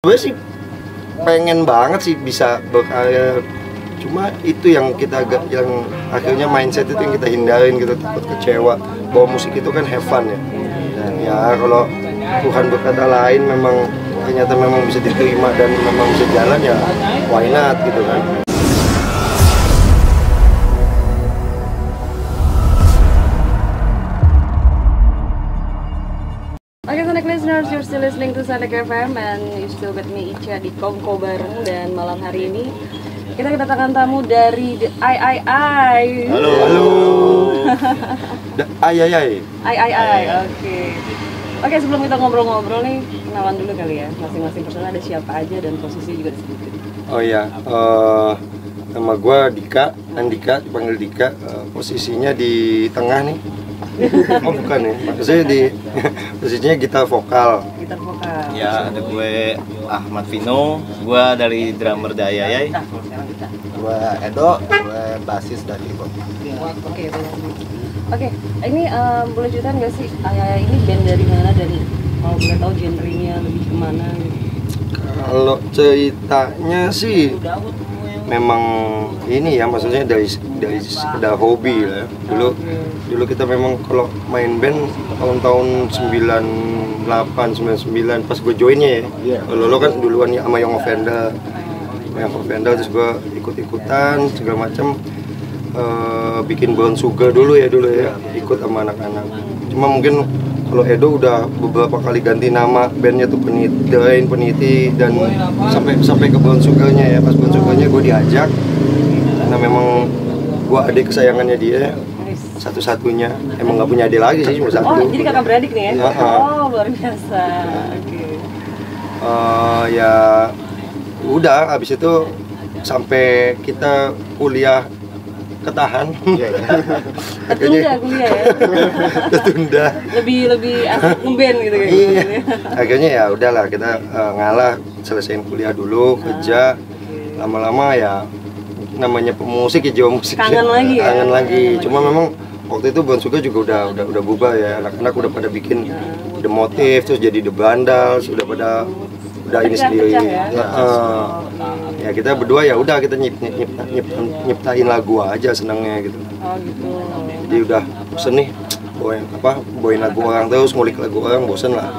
Gue sih pengen banget sih bisa berkarya, cuma itu yang kita yang akhirnya mindset itu yang kita hindarin, kita takut kecewa bahwa musik itu kan have fun ya. Dan ya kalau Tuhan berkata lain, memang ternyata memang bisa diterima dan memang bisa jalan, ya why not gitu kan. Oke, Sonic listeners, you're still listening to Sonic FM and you still with me Ica di Kongko bareng. Dan malam hari ini kita kedatangan tamu dari The I. Halo. The I. Oke, sebelum kita ngobrol-ngobrol nih, kenalan dulu kali ya. Masing-masing personal ada siapa aja dan posisi juga disebutin. Oh iya, nama gue Dika, Andika, dipanggil Dika. Posisinya di tengah nih. Oh bukan ya, maksudnya di posisinya gitar vokal. Gitar vokal. Ya, ada gue Ahmad Vino, gue dari drummer The Ayayay. Gue Edo, gue basis dari Hip Hop. Oke, ini boleh ceritain nggak sih Ayayay ini band dari mana dan kalau boleh tahu genrenya lebih kemana? Kalau ceritanya sih memang ini ya, maksudnya dari sekedar hobi lah. Dulu kita memang kalau main band tahun-tahun 98, 99 pas gue joinnya ya. Lo kan duluan ya sama Young Offender, terus gue ikut-ikutan segala macam, bikin Brown Sugar dulu ya, ikut sama anak-anak. Cuma mungkin kalau Edo udah beberapa kali ganti nama bandnya tuh Peniti dan sampai ke Brown Sugar-nya ya. Pas Brown Sugar-nya gue diajak karena memang gue adik kesayangannya dia, satu-satunya. Emang nggak punya adik lagi sih, cuma satu. Oh, jadi kakak beradik nih ya? Oh, luar biasa. Oke. Ya udah, abis itu sampai kita kuliah ketahan. Tertunda kuliah ya? Tertunda. Lebih asik ngeband gitu kayak Iya. gitu. Akhirnya ya udahlah, kita ngalah, selesaiin kuliah dulu, kerja. Lama-lama ya namanya pemusik ya, jiwa musik kangen lagi. Cuma memang waktu itu Brown Sugar juga udah bubar ya, anak-anak udah pada bikin The Motif, terus jadi The Bandals, udah ini sendiri ya. Ya kita berdua ya udah, kita nyiptain lagu aja, senangnya gitu. Oh gitu. Jadi udah bosen nih bawain lagu orang terus, ngulik lagu orang, bosen lah.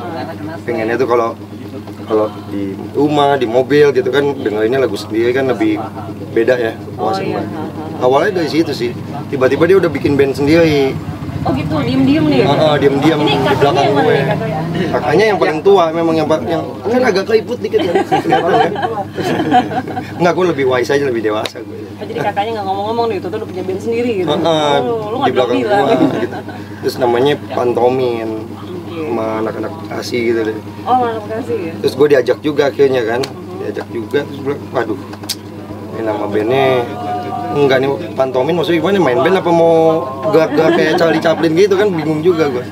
Pengennya tuh kalau di rumah, di mobil gitu kan, dengerinnya lagu sendiri kan lebih beda ya puasanya. Awalnya dari situ sih, tiba-tiba dia udah bikin band sendiri. Oh gitu, diem-diem nih? Diem-diem di belakang gue. Kakaknya yang paling tua, memang yang kan agak keliput dikit ya. Enggak, gue lebih wise aja, lebih dewasa gue. Oh, jadi kakaknya nggak ngomong-ngomong nih, itu tuh udah punya band sendiri gitu? Lu Di belakang bilang gue gitu. Terus namanya Pantomin, sama anak-anak Bekasi gitu deh. Oh, anak Bekasi ya? Terus gue diajak juga akhirnya kan, terus bilang, waduh, ini nama bandnya enggak nih, Pantomin maksudnya gimana, main band apa mau gerak-gerak kayak Charlie Chaplin gitu kan, bingung juga gue.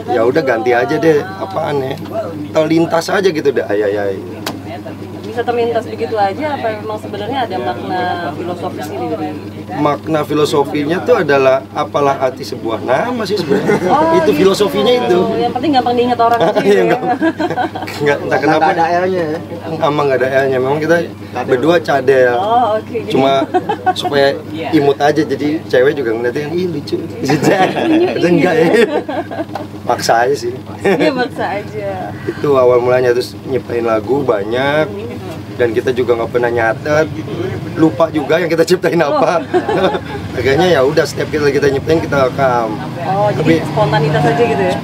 Ya udah ganti aja deh, apaan ya, terlintas aja gitu deh, Ayayay. Bisa terlintas begitu aja, apa memang sebenarnya ada makna filosofis ini dari? Makna filosofinya tuh adalah apalah arti sebuah nama sih sebenarnya. Itu gitu. Filosofinya itu. Yang penting gampang diingat orang aja Iya, ya. Enggak, entah kenapa. Nggak ada R-nya ya? Emang nggak ada R-nya, memang kita berdua cadel. Oh, oke. Cuma supaya imut aja, jadi cewek juga ngeliatin, ih lucu. Ada enggak ya? Maksa aja sih. Iya, maksa aja. Itu awal mulanya, terus nyiptain lagu banyak dan kita juga nggak pernah nyatet, lupa juga yang kita ciptain apa. Akhirnya ya udah, setiap kita nyiptain kita rekam. Oh, jadi spontanitas aja gitu ya?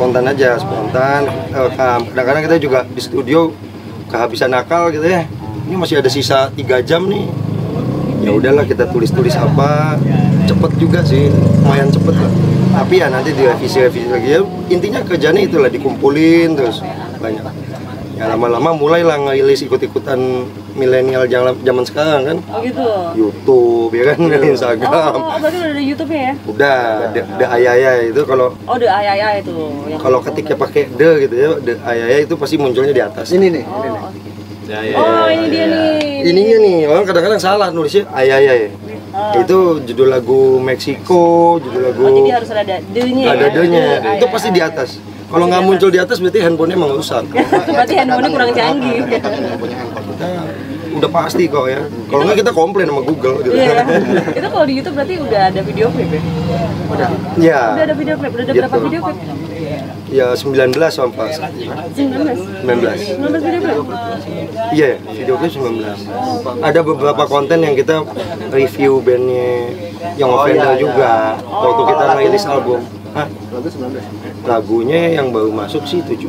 Spontan rekam. Kadang-kadang kita juga di studio kehabisan akal gitu ya, ini masih ada sisa 3 jam nih, ya udahlah kita tulis apa, cepet juga sih, lumayan cepet lah. Tapi ya nanti direvisi lagi ya, intinya kerjanya itulah, dikumpulin terus banyak. Ya lama-lama mulailah ngerilis ikut-ikutan milenial zaman sekarang kan. Oh gitu? YouTube ya kan, Instagram. Oh, berarti udah ada YouTube-nya ya? Udah, The Ayayay itu kalau The Ayayay itu. kalau ketiknya pakai The gitu ya, The Ayayay itu pasti munculnya di atas. Ini nih. Oh, ini dia nih. Ininya nih, orang kadang-kadang salah nulisnya Ayayay. Itu judul lagu Meksiko, judul lagu. Oh, jadi harus ada D-nya. Ada D-nya. Itu pasti di atas. Kalau nggak muncul di atas berarti handphonenya emang rusak. Berarti handphonenya kurang canggih. Yang punya handphone. Kita udah pasti kok ya. Kalau nggak kita komplain sama Google gitu. Iya. Itu kalau di YouTube berarti udah ada video klip ya? Udah. Ya. Udah ada video klip. Udah ada berapa Gitu. video klip? Ya 19 sampai 19. 19. 19 video klip. Iya, video klip 19. Ada beberapa konten yang kita review bandnya yang Offender juga waktu kita rilis album. Hah? Lagu 19. Lagunya yang baru masuk sih 17.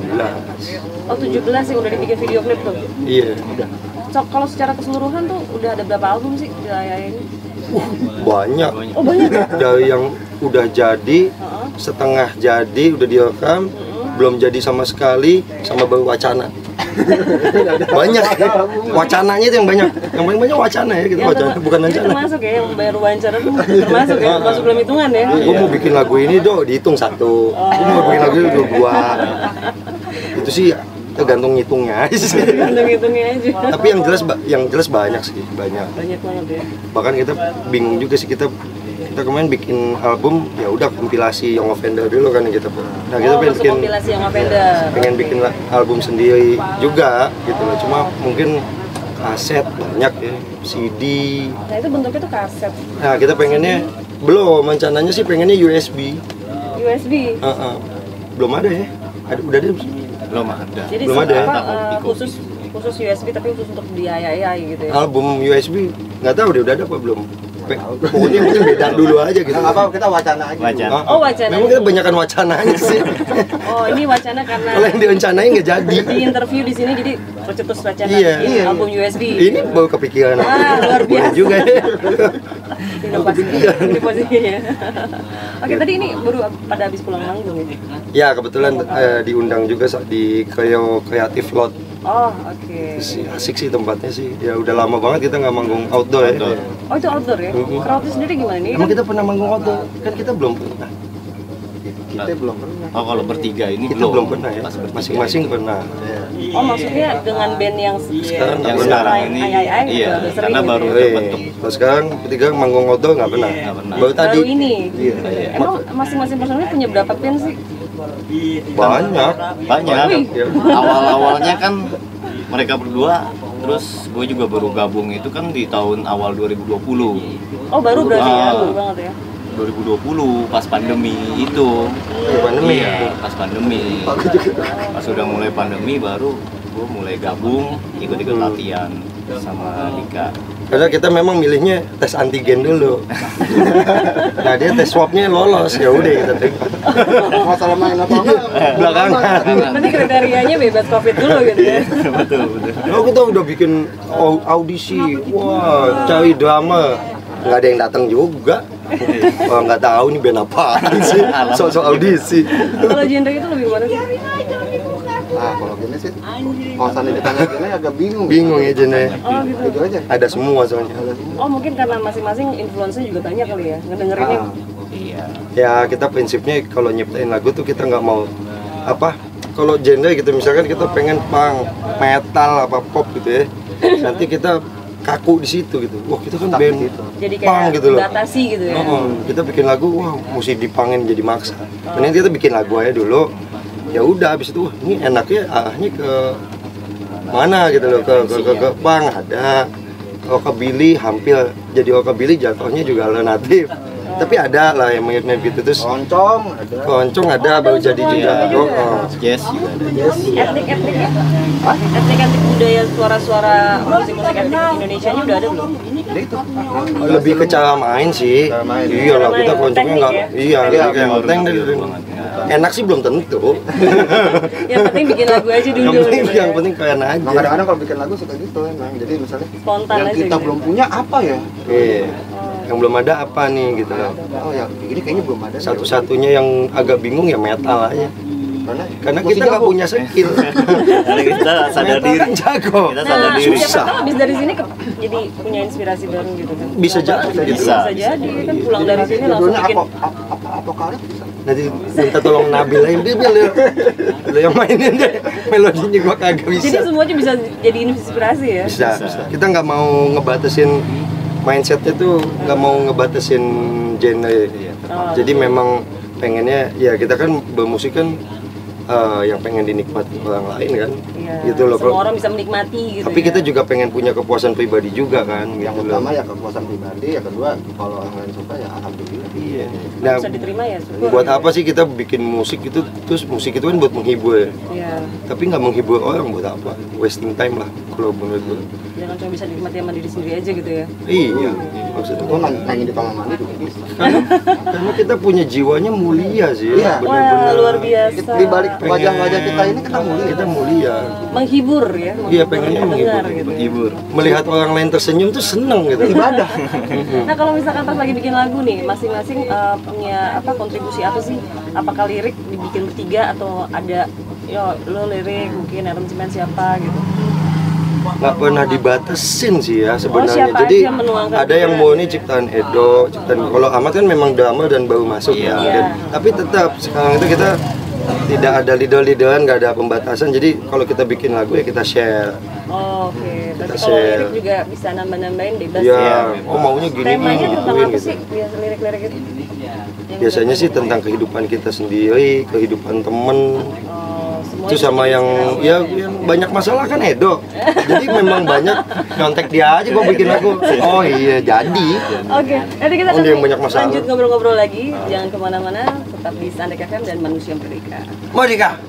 Oh 17 yang udah dibikin video klip tuh. Iya. So, kalau secara keseluruhan tuh udah ada berapa album sih di Ayai ini? Banyak. Oh banyak ya? Dari yang udah jadi, setengah jadi, udah direkam, belum jadi sama sekali, sama baru wacana. Banyak ya. Wacananya itu yang banyak. Yang paling banyak wacana ya, gitu. Wacana, bukan Jadi rencana. termasuk ya yang bayar wawancara tuh termasuk ya, masuk dalam hitungan ya. Gue mau bikin lagu ini dihitung 1. Gue mau bikin lagu ini 2. Itu sih tergantung ngitungnya aja sih. Hitung-hitungnya aja. Tapi yang jelas banyak sih, banyak. Banyak banget ya. Bahkan kita bingung juga sih, kita kemarin bikin album ya udah kompilasi Young Offender dulu kan kita. Nah, kita pengen masuk bikin kompilasi yang Offender. pengen bikin album sendiri juga gitu loh. Cuma mungkin kaset banyak ya, CD. Nah itu bentuknya tuh kaset, Nah, kita pengennya belum, rencananya sih pengennya USB. USB. Belum ada ya. Udah ada. Belum ada. Jadi Belum ada ya? khusus USB tapi khusus untuk di Ayai gitu ya. Album USB nggak tahu deh udah ada apa belum. Pokoknya mungkin beda dulu aja gitu. Nggak apa-apa, kita wacana aja. Wacana. Oh, wacana. Memang kita banyakan wacananya sih. Oh ini wacana karena Kalau yang direncanain nggak jadi. di interview di sini jadi tercetus wacana Iya. bikin album USB. Ini baru kepikiran. Luar Boleh biasa. juga ya. Inovasinya. Oke tadi ini baru pada habis pulang manggung ya? Ya kebetulan diundang juga di Creative Lot. Oh oke. Asik sih tempatnya sih. Ya udah lama banget kita nggak manggung outdoor ya. Outdoor. Oh itu outdoor ya? Crowdnya sendiri gimana nih? Emang kita pernah manggung outdoor? Kan kita belum pernah. Kita belum pernah. Oh kalau bertiga ini Kita belum pernah ya. Pas bertiga. Masing-masing pernah. Oh maksudnya dengan band yang Sekarang Yang nggak sekarang Ayai, ini, Ayai gitu, iya, udah sering karena gitu baru ya? terbentuk. Kalau sekarang ketiga manggung outdoor nggak pernah. Nggak pernah. Baru tadi. Baru ini. Iya. Emang masing-masing personil punya berapa band sih? Banyak. Banyak. Wih. Ya. Awal-awalnya kan mereka berdua, terus gue juga baru gabung itu kan di tahun awal 2020. Oh baru berarti ya, Ah. baru banget ya. 2020 pas pandemi itu. Pandemi ya. Iya, pas pandemi. Pas udah mulai pandemi baru gue mulai gabung, ikut-ikut latihan sama Dika. Karena kita memang milihnya tes antigen dulu. Nah dia tes swabnya lolos, ya udah kita terima. Masalah main apa enggak? Belakangan. Berarti kriterianya bebas covid dulu gitu ya. Betul, betul. Oh kita udah bikin audisi, wah cari drama, nggak ada yang datang juga. Wah nggak tahu nih band apaan sih, soal audisi. Kalau genre itu lebih mana sih? Nah, kalau gini sih, kalau seandainya ditanya gini agak bingung. Bingung ya genre. Oh gitu. Itu aja. Ada semua soalnya. Oh mungkin karena masing-masing influence-nya juga banyak kali ya, ngedengerinnya. Iya. Ya kita prinsipnya kalau nyiptain lagu tuh kita nggak mau apa. Kalau genre gitu misalkan kita pengen punk, metal, apa pop gitu ya. Nanti kita kaku di situ gitu. Wah kita kan band Jadi punk kayak gitu loh. batasi gitu ya. Kita bikin lagu, wah mesti dipangin jadi maksa. Mending kita bikin lagu aja dulu. Ya udah, habis itu wah, ini enaknya arahnya ke mana gitu loh, ke punk ada, rockabilly hampir jadi rockabilly jatuhnya juga alternatif. Tapi ada lah yang mirip-mirip gitu terus. Keroncong ada. Keroncong ada baru jadi juga. Yes juga ada. Etnik-etnik ya? Etnik-etnik budaya suara-suara musik-musik etnik Indonesianya udah ada belum? Ada itu. Lebih ke cara main sih. Cara main. Iya lah kita keroncongnya Teknik nggak. ya? Iya, Iya, kayak ngoteng deh. Enak sih belum tentu. Yang penting bikin lagu aja dulu. Yang penting gitu ya. yang penting keren Nah, aja. kadang-kadang kalau bikin lagu suka gitu emang. Jadi misalnya Spontan yang aja kita gitu. belum punya apa ya? Iya. Yang belum ada apa nih gitu loh. Oh ya, ini kayaknya belum ada. Satu-satunya yang agak bingung ya metal aja. Karena masih kita nggak jago. punya skill. Karena kita sadar Metal diri. kan jago. Kita sadar Nah, diri. siapa tahu abis dari sini jadi punya inspirasi baru gitu kan. Bisa jadi gitu. Bisa. Bisa jadi kan pulang dari sini langsung Judulnya bikin apokalips bisa. Nanti minta tolong Nabil aja dia lo yang mainin deh. Melodinya gua kagak bisa. jadi semuanya bisa jadi inspirasi ya. Bisa. Kita nggak mau ngebatasin mindsetnya tuh, nggak mau ngebatasin genre. Oh. Jadi memang pengennya ya kita kan bermusik kan yang pengen dinikmati orang lain kan. Iya. Gitu loh. Semua orang bisa menikmati gitu. Tapi ya. kita juga pengen punya kepuasan pribadi juga kan. Yang gitu utama loh. ya kepuasan pribadi, yang kedua kalau orang lain suka ya alhamdulillah. Iya. Nah, bisa diterima ya syukur. buat apa sih kita bikin musik itu? Terus musik itu kan buat menghibur ya. Iya. Tapi nggak menghibur orang buat apa? Wasting time lah kalau menurut gue. Jangan cuma bisa dinikmati sama diri sendiri aja gitu ya. Iya, maksudnya Itu nangis di kamar mandi juga bisa. karena kita punya jiwanya mulia sih. Iya. Wah, luar biasa. Di balik wajah-wajah kita ini kita mulia. Kita mulia. Menghibur ya. Iya, pengennya pendengar menghibur. gitu. Menghibur. Melihat orang lain tersenyum tuh seneng gitu. Ibadah. Nah kalau misalkan pas lagi bikin lagu nih, masing-masing punya apa kontribusi apa sih? Apakah lirik dibikin bertiga atau ada lo lirik mungkin aransemen siapa gitu? Nggak pernah dibatasin sih ya sebenarnya. siapa Jadi aja yang menuangkan ada yang mau ini ciptaan Edo, ciptaan kalau Ahmad kan memang drama dan baru masuk ya. Iya. Dan, tapi tetap sekarang itu kita tidak ada lidah-lidahan, nggak ada pembatasan. Jadi kalau kita bikin lagu ya kita share. Oh, oke. Berarti Kita kalau share. lirik juga bisa nambah-nambahin bebas Ya, ya. oh maunya gini Temanya gini, tentang gituin apa gitu. sih biasa lirik-lirik itu? Yang Biasanya bisa- sih tentang kehidupan kita sendiri, kehidupan temen. Oh, semua Itu sama yang ya yang banyak masalah kan Edo. Jadi memang banyak nyontek dia aja gua bikin lagu. Oh iya jadi. Oke, nanti kita Oh, dia yang banyak masalah. lanjut ngobrol-ngobrol lagi. Jangan kemana-mana, tetap di Sandek FM dan Manusia Merdeka. Mau Dika?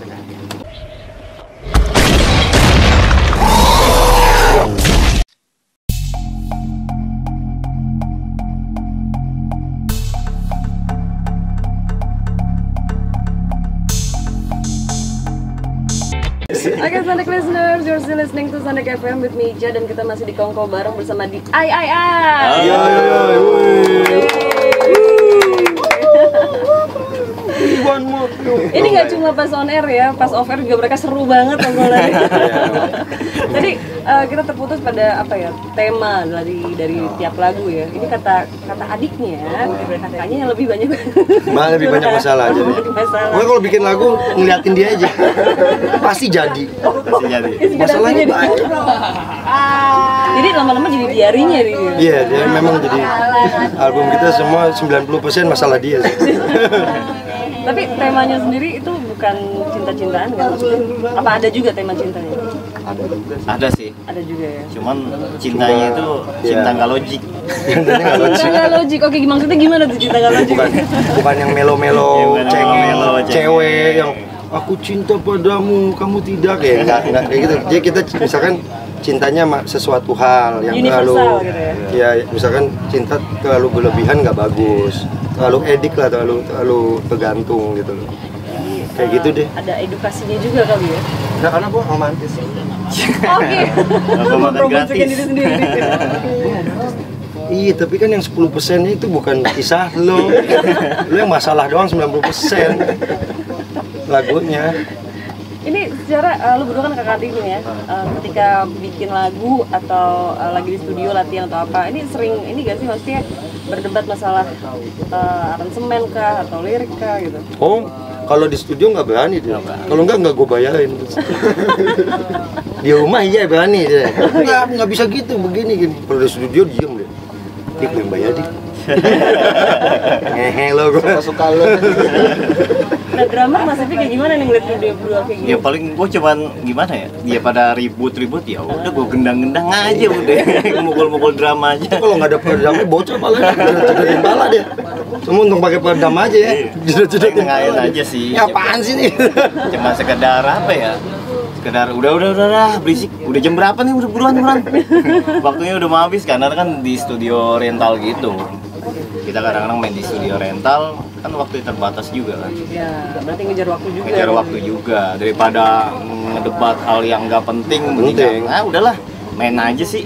Oke, Sandek listeners, you're still listening to Sandek FM with me Ica, dan kita masih di Kongko bareng bersama di Ai. Iya, Ini nggak cuma pas on air ya, pas off air juga mereka seru banget ngomongnya. Tadi kita terputus pada apa ya, tema dari tiap lagu ya. Ini kata adiknya, kakaknya yang lebih banyak. Lebih banyak masalah aja. Masalah. Pokoknya kalau bikin lagu ngeliatin dia aja. Pasti jadi. Pasti jadi. Masalahnya banyak. Jadi lama-lama jadi diarinya dia. Iya, dia memang jadi album kita semua 90% masalah dia sih. Tapi temanya sendiri itu bukan cinta-cintaan kan? Maksudnya, apa ada juga tema cintanya? Ada juga sih. Ada sih. Ada juga ya. Cuman cintanya itu cinta Iya. nggak logik. Intinya nggak Cinta nggak logik. Oke, maksudnya gimana tuh cinta nggak logik? bukan yang melo-melo, Iya, bukan yang melo-melo, cewek yang aku cinta padamu, kamu tidak ya, enggak kayak gitu. Jadi kita misalkan cintanya sesuatu hal yang Universal terlalu gitu ya? ya misalkan cinta terlalu berlebihan nggak bagus, terlalu edik lah, terlalu tergantung gitu loh. Kayak gitu deh. Ada edukasinya juga kali ya? Nah, karena gua romantis. Oke. Apa makan Mempromosikan gratis? diri sendiri. Iya, tapi kan yang 10% itu bukan kisah lo. Lo yang masalah doang 90% lagunya. Ini secara lu berdua kan kakak adik nih ya. Ketika bikin lagu atau lagi di studio latihan atau apa, ini sering ini gak sih maksudnya berdebat masalah aransemen kah atau lirik kah gitu? Oh, kalau di studio nggak berani dia. Kalau nggak gue bayarin. Di rumah iya berani dia. Nggak bisa gitu, begini gini. Kalau di studio diem dia. Dik yang bayar dik. Ngehe lo gue. Suka lu. Nah, drummer Mas Evi kayak gimana nih ngeliat video berdua kayak gini? Ya paling gue cuman gimana ya, dia pada ribut-ribut ya udah gue gendang-gendang aja udah. Mukul-mukul drama aja. Kalau nggak ada peredamnya bocor malah. Jedotin pala dia. Semua untung pakai peredam aja ya. Jedotin Nengahin pala dia. aja sih. Ya apaan sih nih? Cuma sekedar apa ya? Sekedar udah berisik. Udah jam berapa nih? Udah buruan. Waktunya udah mau habis karena kan di studio rental gitu. Kita kadang-kadang main di studio rental kan waktu terbatas juga kan. Ya, berarti ngejar waktu juga. Ngejar waktu juga daripada ngedebat hal yang nggak penting. mendingan, udahlah main aja sih.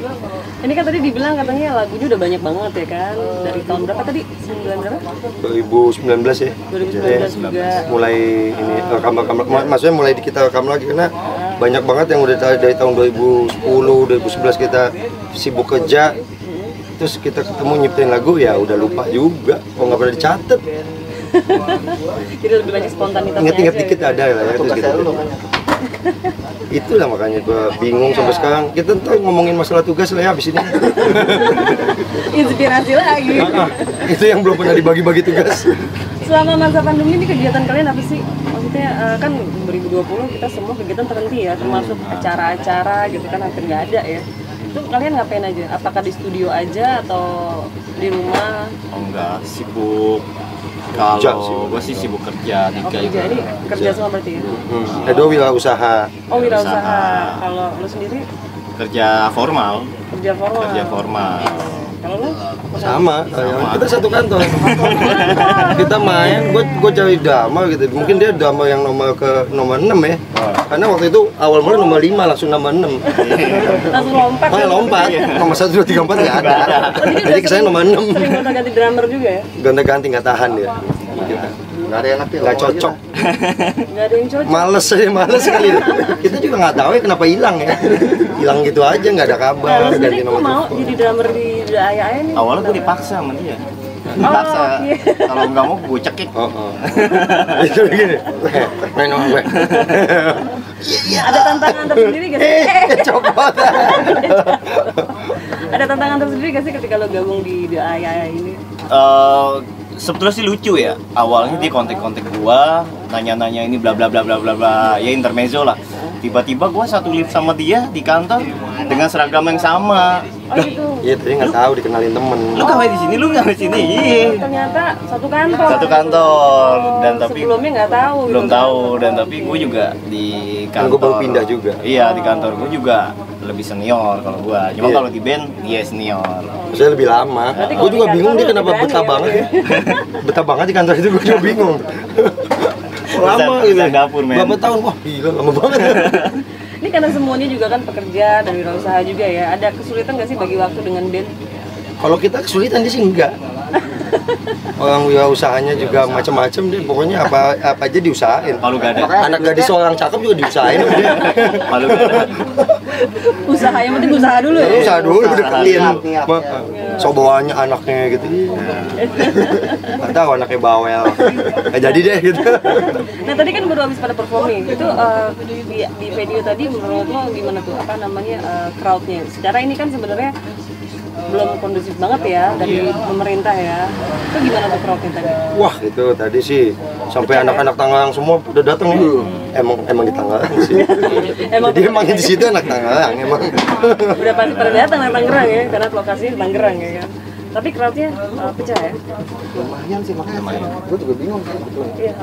Ini kan tadi dibilang katanya lagunya udah banyak banget ya kan? Dari tahun berapa tadi? 9 berapa? 2019 ya. 2019 juga. Mulai ini rekam maksudnya mulai kita rekam lagi karena banyak banget yang udah dari tahun 2010 2011 kita sibuk kerja, terus kita ketemu nyiptain lagu ya udah lupa juga, kok nggak pernah dicatat. Jadi lebih banyak spontanitasnya Ingat-ingat aja dikit gitu. ada lah ya, terus Tugas gitu. lu kan. Itulah makanya gua bingung sampai sekarang. Kita ntar ngomongin masalah tugas lah ya abis ini. Inspirasi lagi. Itu yang belum pernah dibagi-bagi tugas. Selama masa pandemi ini kegiatan kalian apa sih? Maksudnya maksudnya kan 2020 kita semua kegiatan terhenti ya, termasuk acara-acara gitu kan hampir nggak ada ya. Itu kalian ngapain aja? Apakah di studio aja atau di rumah? Oh enggak, sibuk. Kerja sih. Kalau gue sih sibuk kerja Oh 3 kerja, ini kerja semua berarti ya? Edo wirausaha. Oh wirausaha. Usaha. Kalau lu sendiri kerja formal. kerja formal? Kerja formal. Kalau lu? Sama, kita satu kantor. Kita main, gue cari drama gitu. Mungkin dia drama yang nomor 6 ya. Karena waktu itu awal mulai nomor 5 langsung nomor 6. Langsung lompat? Oh, lompat. Nomor 1, 2, 3, 4 nggak ada. Jadi kesannya nomor 6. Sering gonta-ganti drummer juga ya? Ganti-ganti nggak tahan dia. Kita Nggak ada yang ngerti. nggak cocok. Nggak ada yang cocok? Males aja, males sekali. Kita juga nggak tahu ya kenapa hilang ya. Hilang gitu aja, nggak ada Nah, kabar. lu sendiri Ganti kok nomor mau telepon. jadi drummer di Ayah ini? Awalnya gue dipaksa sama dia. Dipaksa. iya. Kalau nggak mau gue cekik. Oh. Itu begini. Main sama gue. Ada tantangan tersendiri gak sih? Copot. Ada tantangan tersendiri gak sih ketika lo gabung di Ayah ini? Sebetulnya sih lucu ya. Awalnya dia kontak-kontak gua, nanya-nanya ini bla bla bla bla bla bla, ya intermezzo lah. Tiba-tiba gua satu lift sama dia di kantor dengan seragam yang sama. Oh gitu. Iya, tadi nggak tahu dikenalin temen. Lu ngapain di sini? Lu ngapain di sini? Iya. Ternyata satu kantor. Satu kantor dan tapi sebelumnya nggak tahu. belum gitu. tahu dan tapi gue juga di Kan kantor. gua baru pindah juga. Iya, di kantor gue juga lebih senior kalau gua. Cuma Iya. kalau di band dia senior. Saya lebih lama. Berarti Gue kalau juga di bingung kantor dia lu kenapa lebih betah berani banget ya? ya. Betah banget di kantor itu gue juga bingung. Lama Bisa gitu. dapur, men. Berapa tahun? Wah, gila lama banget. Ini karena semuanya juga kan pekerja dan wirausaha juga ya. Ada kesulitan nggak sih bagi waktu dengan band? Kalau kita kesulitan dia sih enggak. Orang wirausahanya juga macam-macam dia. Pokoknya apa aja diusahain. Kalau gak ada. Anak gadis seorang cakep juga diusahain sama dia. Kalau gak ada. Usaha yang penting usaha dulu ya. Usaha dulu deketin. Niat. So bawanya anaknya gitu. Nggak tahu anaknya bawel. Nggak jadi deh gitu. Nah tadi kan baru habis pada perform nih. Itu di video tadi menurut lo gimana tuh? Apa namanya crowdnya? Secara ini kan sebenarnya belum kondusif banget ya dari pemerintah ya. Itu gimana tuh crowdnya tadi? Wah itu tadi sih sampai anak-anak Tangerang semua udah datang ya. Emang di Tangerang sih. Jadi emang di situ anak Tangerang emang. Udah pasti pada datang ke Tangerang ya, karena lokasinya di Tangerang ya kan. Tapi crowdnya pecah ya. Lumayan sih makanya. Gue juga bingung sih sebetulnya. Iya.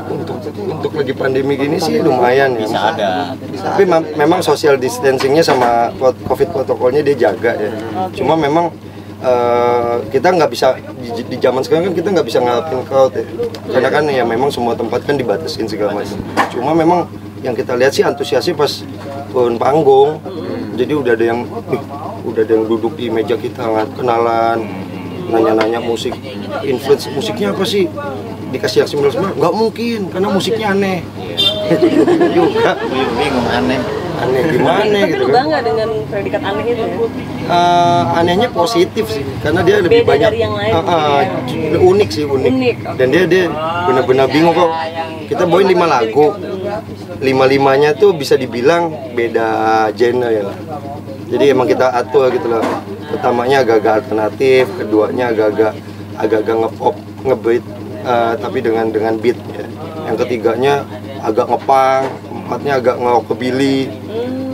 Untuk lagi pandemi gini sih lumayan ya. Bisa ada. Tapi memang social distancingnya sama COVID protokolnya dia jaga ya. Cuma memang kita nggak bisa di zaman sekarang kan kita nggak bisa ngarepin crowd ya. Karena kan ya memang semua tempat kan dibatasin segala macam. Cuma memang yang kita lihat sih antusiasnya pas turun panggung. Jadi udah ada yang duduk di meja kita kenalan, nanya-nanya musik, influence musiknya apa sih? Dikasih yang sembilan nggak mungkin karena musiknya aneh. Juga Gue juga bingung aneh. aneh gimana Tapi gitu lu kan. bangga dengan predikat aneh itu ya? Anehnya positif sih karena dia lebih Beda banyak dari yang lain unik sih unik. Unik, oke. Dan dia benar-benar bingung kok kita bawain 5 lagu 5-5-nya tuh bisa dibilang beda genre ya lah. Jadi emang kita atur gitu loh. Pertamanya agak-agak alternatif, keduanya agak-agak nge-pop, nge-beat tapi dengan beat ya. Yang ketiganya agak ngepang, empatnya agak nge-rockabilly.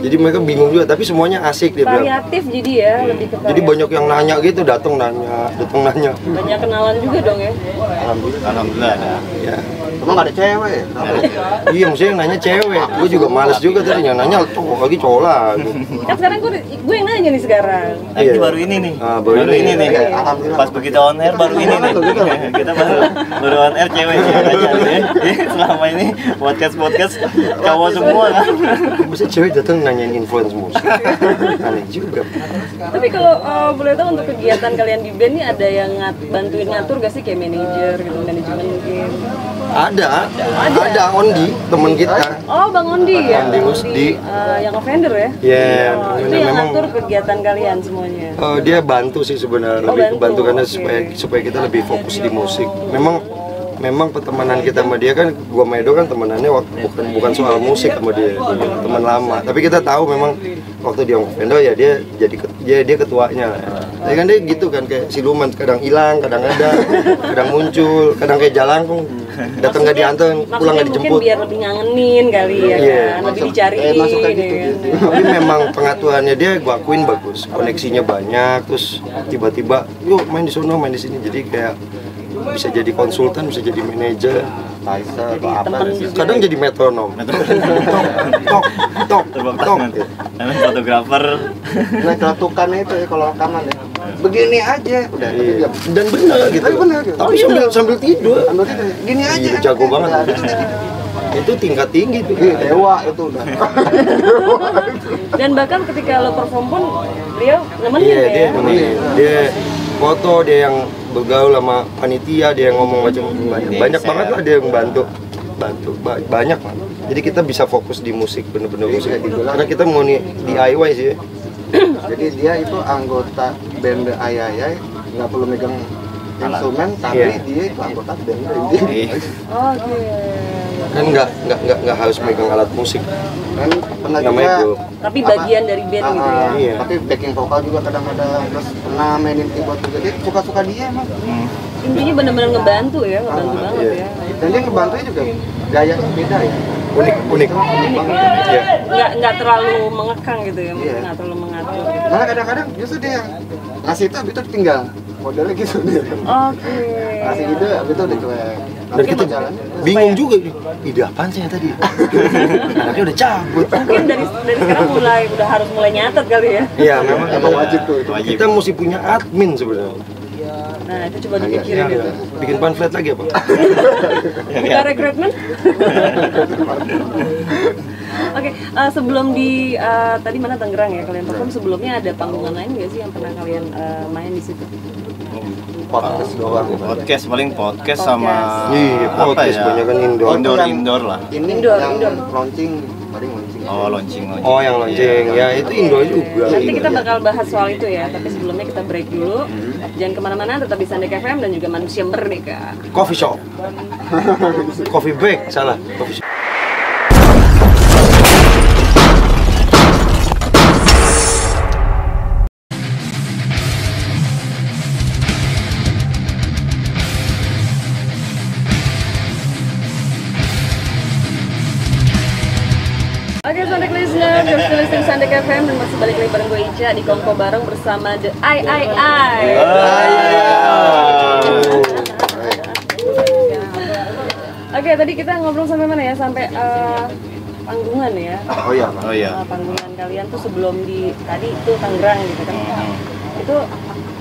Jadi mereka bingung juga, tapi semuanya asik dia bilang. Variatif jadi ya, lebih ke Jadi banyak yang nanya gitu, datang nanya. banyak kenalan juga dong ya. Alhamdulillah ada. Ya. Emang nggak ada cewek ya? Iya, maksudnya yang nanya cewek. Gue juga males juga tadi yang nanya cowok lagi cowok lagi. Kan sekarang gue yang nanya nih sekarang. Tapi Iya. baru ini nih. Baru ini. nih. Alhamdulillah. Pas begitu on air baru ini nih. Kita baru on air cewek aja nih. Selama ini podcast cowok semua kan. Maksudnya cewek datang nanyain influence musik. Aneh juga. Tapi kalau boleh tahu untuk kegiatan kalian di band nih ada yang bantuin ngatur gak sih kayak manajer gitu, manajemen mungkin? Ada Ondi, teman kita. Oh Bang Ondi ya? Ondi Usdi. Yang offender ya? Ya, Itu ini yang memang ngatur kegiatan kalian semuanya? dia bantu sih sebenarnya, Oh, lebih bantu bantu, karena oke. supaya kita lebih fokus di musik. Memang memang pertemanan kita sama dia kan, gua sama Edo kan temenannya bukan soal musik sama dia, teman lama. Tapi kita tahu memang waktu dia Vendo ya dia dia ketuanya. Tapi kan dia gitu kan kayak siluman, kadang hilang, kadang ada, kadang muncul, kadang kayak jalangkung, datang nggak diantar, pulang nggak dijemput. Mungkin biar lebih ngangenin kali ya, kan? Lebih dicariin. masuk kayak gitu, ya. gitu. Tapi memang pengaturannya dia gua akuin bagus, koneksinya banyak, terus tiba-tiba yuk main di sono, main di sini, jadi kayak bisa jadi konsultan, bisa jadi manajer, Taisa atau apa temen sih. kadang jadi metronom, tok tok Terbang tok. tangan. Namanya fotografer. Nah kelatukannya itu ya kalau rekaman ya begini aja udah tapi Iya. dia Dan benar gitu. Tapi benar gitu. Tapi sambil tidur. ambil itu gini aja Iya, jago banget. Itu tingkat tinggi tuh. dewa itu udah Dan bahkan ketika lo perform pun beliau nemenin Iya, ya. dia nemenin. Dia foto, dia yang bergaul sama panitia, dia yang ngomong macam banyak banget lah dia yang bantu banyak lah. Jadi kita bisa fokus di musik, bener-bener musik. Karena kita mau DIY sih. jadi dia itu anggota band Ayayay nggak perlu megang instrumen tapi Iya. dia itu anggota band Iya. Oke. Kan nggak harus megang alat musik. kan pernah Namanya juga grup. Tapi bagian dari band gitu ya. Iya. tapi backing vokal juga kadang-kadang terus pernah mainin keyboard juga dia suka-suka dia emang Intinya benar-benar ngebantu ya, ngebantu banget iya. ya. dan dia ngebantunya juga gaya beda ya Unik. Iya. Nggak terlalu mengekang gitu ya, Iya. nggak terlalu mengatur. malah kadang-kadang justru dia yang ngasih itu abis itu tinggal modelnya gitu dia Oke. ngasih ide abis itu dicuek Dan kita bingung juga, ide apaan sih ya tadi? Anaknya udah cabut. Mungkin dari sekarang udah harus mulai nyatet kali ya. Iya, memang emang wajib tuh itu Wajib. kita mesti punya admin sebenarnya. Nah itu coba dipikirin gitu. Bikin pamflet lagi apa? Kita rekrutmen. Oke, sebelum di tadi mana Tangerang ya kalian perform, sebelumnya ada panggungan lain nggak sih yang pernah kalian main di situ? podcast doang Podcast paling podcast sama Iya, apa podcast ya? banyak kan indoor. Indoor lah. ini Indoor, yang indoor. launching paling launching Oh, launching. Oh, yang lonceng. Ya, itu indoor juga. Nanti kita bakal bahas soal itu ya, tapi sebelumnya kita break dulu. Jangan kemana-mana, tetap di Sandek FM dan juga Manusia Merdeka. Coffee shop. Coffee break, salah. Coffee shop. Oke, Sandek listener, you're still listening Sandek FM dan masih balik lagi bareng gue Ica di Kongko bareng bersama The I. Oke, tadi kita ngobrol sampai mana ya? Sampai panggungan ya. oh iya Oh iya. Panggungan kalian tuh sebelum di tadi itu Tangerang gitu kan. Itu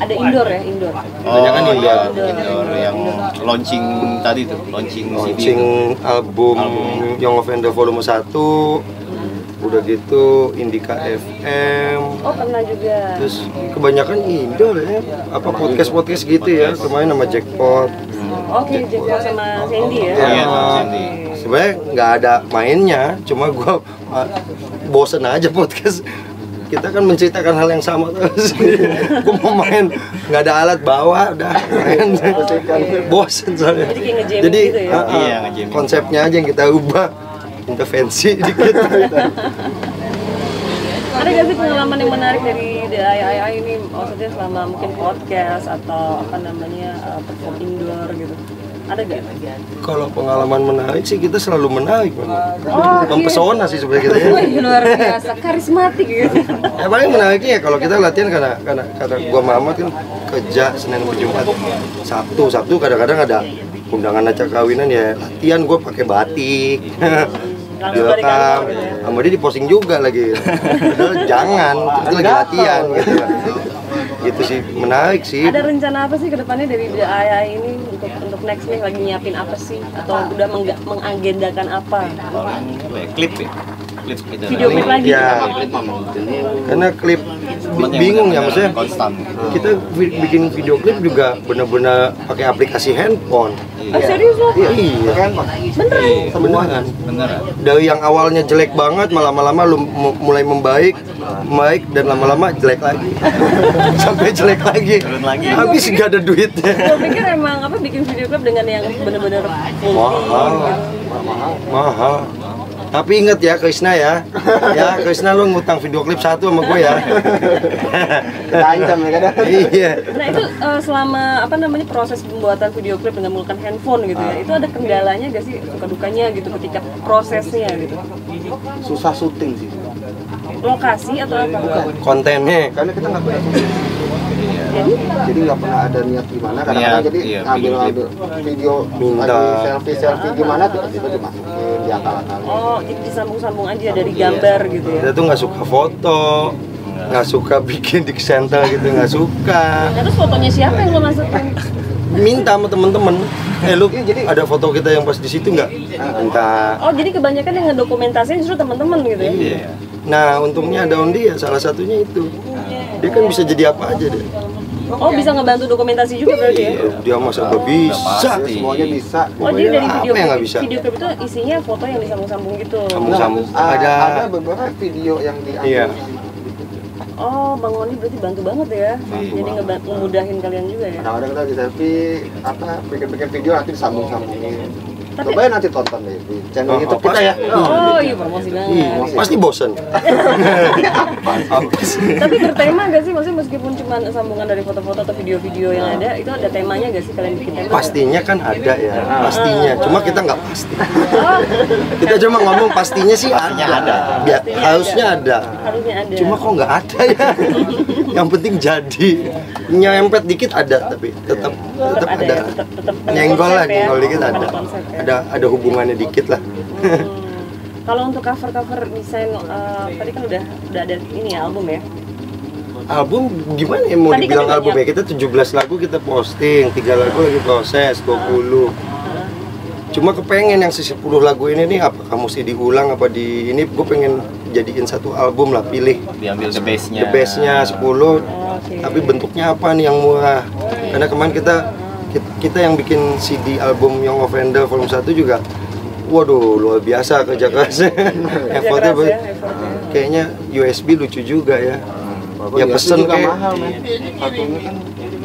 ada indoor ya, indoor. Kebanyakan Oh, iya, indoor. indoor yang launching tadi tuh, launching CD. Launching album Young of Ender volume 1. Udah gitu Indika FM. Oh, pernah juga. Terus kebanyakan indoor ya. Apa podcast gitu ya. Kemarin nama Jackpot. Oke, Jackpot sama Sandy ya. Iya, sama Sandy. Sebenarnya nggak ada mainnya, cuma gua bosen aja podcast. Kita kan menceritakan hal yang sama terus. Gua mau main, nggak ada alat bawa, udah main. Bosen soalnya. Jadi kayak nge-jamming Jadi gitu ya? Iya, nge-jamming. konsepnya aja yang kita ubah, intervensi dikit. Ada gak sih pengalaman yang menarik dari The I ini? Maksudnya selama mungkin podcast atau apa namanya perform indoor gitu? Ada gak? Kalau pengalaman menarik sih kita selalu menarik, memang. Oh, Mempesona sih sebenarnya kita. Ya. Wih, luar biasa, karismatik gitu. Ya paling menariknya ya kalau kita latihan karena gua Muhammad kan kerja Senin sampai Jumat, Sabtu kadang-kadang ada undangan acara kawinan ya latihan gua pakai batik. Langsung dari kantor Direkam, gitu ya? sama dia diposting juga lagi. Padahal jangan, kita lagi latihan gitu. Gitu sih, menarik sih. Ada rencana apa sih ke depannya dari The I ini untuk next nih, lagi nyiapin apa sih? Atau udah mengagendakan apa? Paling apa ya? Klip ya? Klip kita. Video klip lagi? Ya, karena klip bingung ya maksudnya. Konstan. Kita bikin video klip juga benar-benar pakai aplikasi handphone. Serius lo? Iya kan, semua kan. Bener. Dari yang awalnya jelek banget, lama-lama lu mulai membaik dan lama-lama jelek lagi, sampai jelek lagi. Turun lagi. Habis nggak ada duitnya. Gue pikir emang bikin video klip dengan yang bener-bener multi Mahal. Tapi inget ya Krisna ya, Krisna lu ngutang video klip 1 sama gue ya. Terancam ya kan? Iya. Nah itu selama proses pembuatan video klip dengan menggunakan handphone gitu ya, itu ada kendalanya gak sih, suka dukanya gitu ketika prosesnya gitu? Susah syuting sih. Lokasi atau apa? Kontennya. Karena kita nggak pernah syuting. Jadi nggak pernah ada niat gimana. Kadang-kadang jadi Iya, ngambil video Minta. lagi selfie gimana tiba-tiba dimasukin di akal-akal. Oh, itu disambung-sambung aja dari gambar gitu ya? Kita tuh nggak suka foto, nggak suka bikin di center gitu, nggak suka. Nah, terus fotonya siapa yang lo masukin? Minta sama temen-temen, lu ada foto kita yang pas di situ nggak? Minta. Oh, jadi kebanyakan yang ngedokumentasiin justru teman-teman gitu ya? Iya. Nah, untungnya ada Ondi ya, salah satunya itu. Dia kan bisa jadi apa aja deh. Oh, bisa ngebantu dokumentasi juga berarti ya? Dia masa nggak bisa. Semuanya bisa. Oh, jadi dari Apa video yang nggak klip, bisa? video klip itu isinya foto yang disambung-sambung gitu? Sambung-sambung. Ada Ada. beberapa video yang diambil. Iya. Oh, Bang Oni berarti bantu banget ya? Jadi ngemudahin kalian juga ya? Kadang-kadang kita di selfie bikin video nanti disambung-sambungin. Coba ya nanti tonton deh di channel YouTube kita ya. Oh iya, promosi banget. Pasti bosen. Tapi bertema gak sih? Maksudnya meskipun cuma sambungan dari foto-foto atau video-video yang ada, itu ada temanya gak sih kalian bikin tema? Pastinya kan ada ya, pastinya. Cuma kita nggak pasti. Kita cuma ngomong pastinya sih ada. Harusnya ada. Harusnya ada. Cuma kok nggak ada ya. Yang penting jadi. Nyempet dikit ada, tapi tetap ada. ada. Ya, tetap Nyenggol lah, konsep ya. nyenggol dikit ada. Konsep ya. Ada hubungannya dikit lah. Kalau untuk cover desain tadi kan udah ada ini ya, album ya. Album gimana ya mau Tadi dibilang kan album ya? Kita 17 lagu kita posting, 3 lagu lagi proses, 20. Cuma kepengen yang 10 lagu ini nih apakah mesti diulang apa di ini, gue pengen jadiin satu album lah, pilih Diambil the best-nya. the bestnya 10, tapi bentuknya apa nih yang murah. Karena kemarin kita yang bikin CD album Young Offender Volume 1 juga, waduh luar biasa kerja kerasnya. Effortnya keras ya, kayaknya USB lucu juga ya. Ya pesen juga kayak mahal men. Satunya kan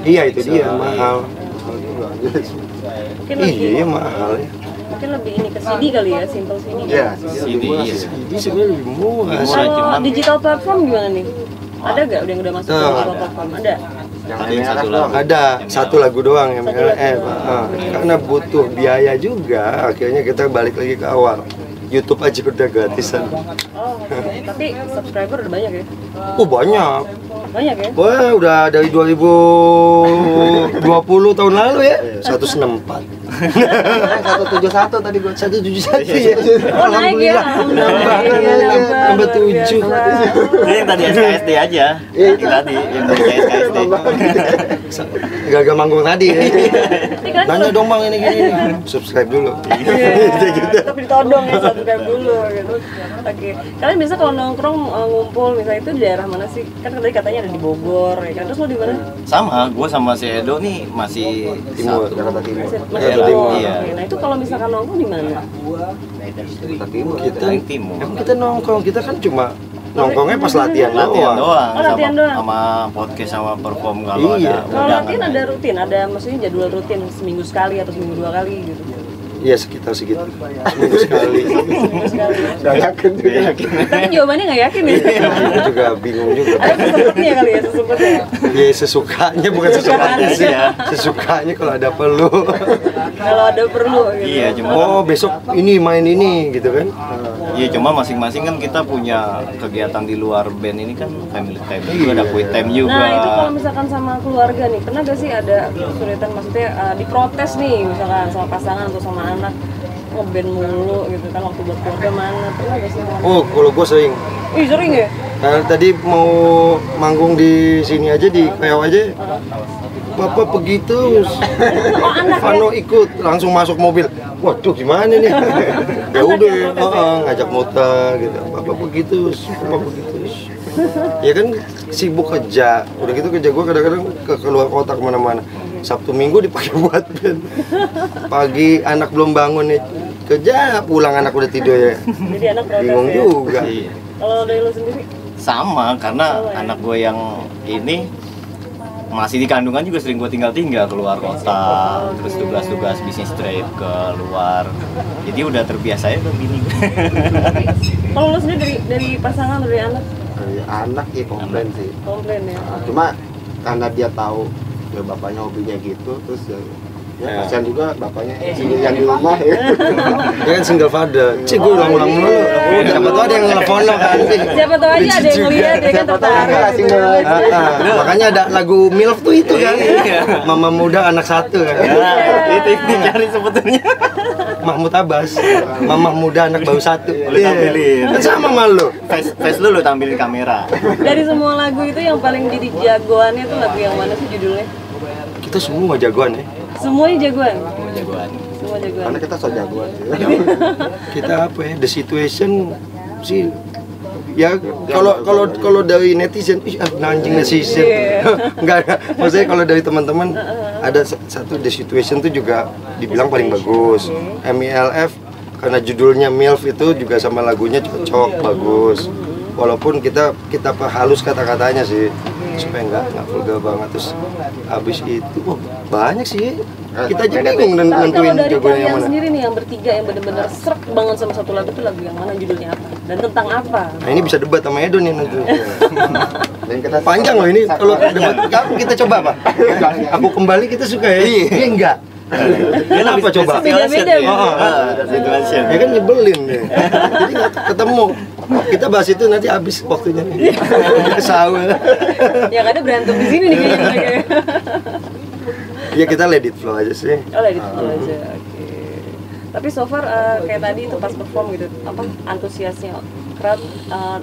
iya itu dia mahal. Mungkin lebih, Iya mahal ya. mungkin lebih ini ke CD kali ya, simple CD. Iya, CD, iya. Jadi sebenarnya lebih murah. Murah, Kalau cuman- digital platform gimana nih? Ada gak yang udah masuk ke Tuh, digital ada. platform? Ada. yang Ada yang satu merah lagu. Ada satu lagu doang yang Satu lagu MLF. doang. Karena butuh biaya juga, akhirnya kita balik lagi ke awal. YouTube aja udah gratisan. Oh, oke. Tapi subscriber udah banyak ya? Oh banyak. Banyak ya? Wah udah dari 2020 tahun lalu ya. 164. 171 tadi gue. 171 ya. Oh, naik ya? Nambah nambah 7. Ini yang tadi SKSD aja. Yang tadi yang tadi SKSD. Gagal manggung tadi ya. Ini kan Nanya dong bang ini gini. Subscribe dulu. tapi ditodong ya, subscribe dulu gitu. Oke. Kalian biasa kalau nongkrong ngumpul misalnya itu di daerah mana sih? Kan tadi katanya ada di Bogor ya kan. Terus lo di mana? Sama, gue sama si Edo nih masih Timur. satu. Jakarta Timur. Masih Daerah Bogor. timur. Iya. Oke. Nah, itu kalau misalkan nongkrong di mana? Jakarta Timur. Kita Paling timur. emang kita nongkrong, kita kan cuma nongkrongnya pas latihan Latihan doang. doang. Oh, latihan sama, doang. sama podcast sama perform kalau Iya. ada Kalau undangan. latihan ada rutin, ada maksudnya jadwal rutin seminggu sekali atau seminggu 2 kali gitu. Iya sekitar segitu. Seminggu sekali. Seminggu sekali. Gak yakin juga. Tapi jawabannya nggak yakin ya. Aku juga bingung juga. Ada sesempatnya kali ya, sesempatnya. Ya sesukanya bukan sesukanya sih. Sesukanya kalau ada perlu. Kalau ada perlu gitu. Iya, cuma Oh besok ini main ini gitu kan. iya cuma masing-masing kan kita punya kegiatan di luar band ini kan family time juga, ada quit time juga. Nah itu kalau misalkan sama keluarga nih, pernah gak sih ada kesulitan maksudnya diprotes nih misalkan sama pasangan atau sama anak ngeband mulu gitu kan, waktu buat keluarga mana, pernah gak sih? Oh kalau gue sering. Ih sering ya? Nah, tadi mau manggung di sini aja di PO aja. Bapak begitu, Oh anak ya? Vano ikut langsung masuk mobil. Waduh gimana nih? Ya udah, ngajak muter gitu. Bapak begitu, Ya kan sibuk kerja, udah gitu kerja gue kadang-kadang keluar kota kemana-mana. Sabtu Minggu dipakai buat band. Pagi anak belum bangun nih kerja, pulang anak udah tidur ya. Jadi anak protes Bingung ya. juga. Iya. Kalau dari lu sendiri? Sama, karena Sama ya? anak gue yang ini masih di kandungan juga sering gue tinggal keluar kota, terus tugas-tugas bisnis trip ke luar. Jadi udah terbiasa ya begini. Kalau lu sendiri dari pasangan atau dari anak? Dari anak ya komplain sih. Komplain ya. Cuma karena dia tahu ya bapaknya hobinya gitu, terus ya kasihan juga bapaknya sendirian di rumah ya. Dia kan single father. Cik gue ulang-ulang mulu. Siapa tahu ada yang nelfon lo kan. Siapa tahu aja ada yang ngeliat ya kan tertarik. Makanya ada lagu MILF tuh itu kan. Mama muda anak satu kan. Itu yang dicari sebetulnya. Mahmud Abbas. Mama muda anak baru satu. Boleh tampilin. Kan sama malu. Face lu tampilin kamera. Dari semua lagu itu yang paling jadi jagoannya tuh lagu yang mana sih judulnya? Kita semua jagoan ya. Semuanya jagoan. Mau jagoan. Semua jagoan. Karena kita so jagoan sih. Kita apa ya? The Situation sih. Ya kalau dari netizen, ih anjing netizen. Enggak, maksudnya kalau dari teman-teman ada satu The Situation tuh juga dibilang paling bagus. MILF karena judulnya MILF itu juga sama lagunya cocok, bagus. Walaupun kita perhalus kata-katanya sih supaya nggak vulgar banget. Terus abis itu banyak sih kita aja bingung Kalau nentuin dari jagoan yang kalian mana. sendiri nih yang bertiga yang benar-benar srek banget sama satu lagu itu lagu yang mana, judulnya apa dan tentang apa? Nah ini bisa debat sama Edo nih nanti. Dan kita Panjang loh ini kalau debat. Kita coba Pak. Aku kembali kita suka ya. Iya enggak. Kenapa coba? Beda-beda, Ya? Situation. Ya kan nyebelin deh. Jadi nggak ketemu. Kita bahas itu nanti habis waktunya nih. Sahur. Yang ada berantem di sini nih kayaknya. Ya kita let it flow aja sih. Oh lah gitu aja. Oke. Tapi so far kayak tadi itu pas perform gitu, apa antusiasnya crowd